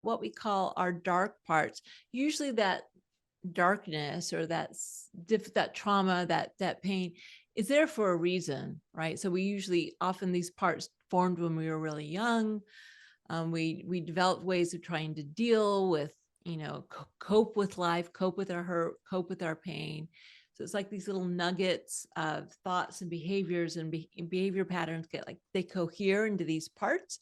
what we call our dark parts. Usually that darkness or that trauma, that pain is there for a reason, right? So we usually often these parts formed when we were really young. We developed ways of trying to deal with, cope with life, cope with our hurt, cope with our pain. So it's like these little nuggets of thoughts and behaviors and behavior patterns get like they cohere into these parts,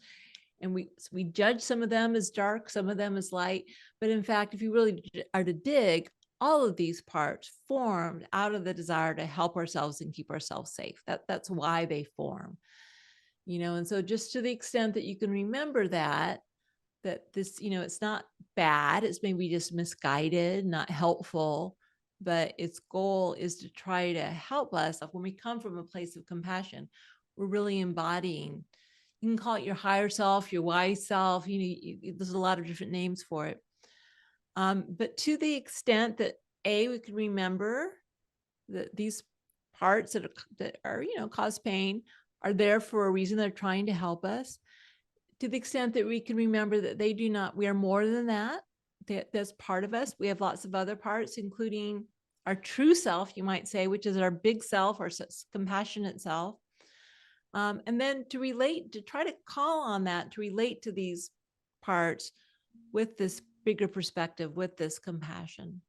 and we judge some of them as dark, some of them as light. But in fact, if you really are to dig, all of these parts formed out of the desire to help ourselves and keep ourselves safe. That's why they form. And so just to the extent that you can remember that this, it's not bad, it's maybe just misguided, not helpful, but its goal is to try to help us. Like when we come from a place of compassion, we're really embodying, you can call it your higher self, your wise self, there's a lot of different names for it. But to the extent that we can remember that these parts that are cause pain are there for a reason, they're trying to help us. To the extent that we can remember that they do not, we are more than that. That's part of us. We have lots of other parts, including our true self, you might say, which is our big self, our compassionate self. And then to try to call on that, to relate to these parts with this bigger perspective, with this compassion.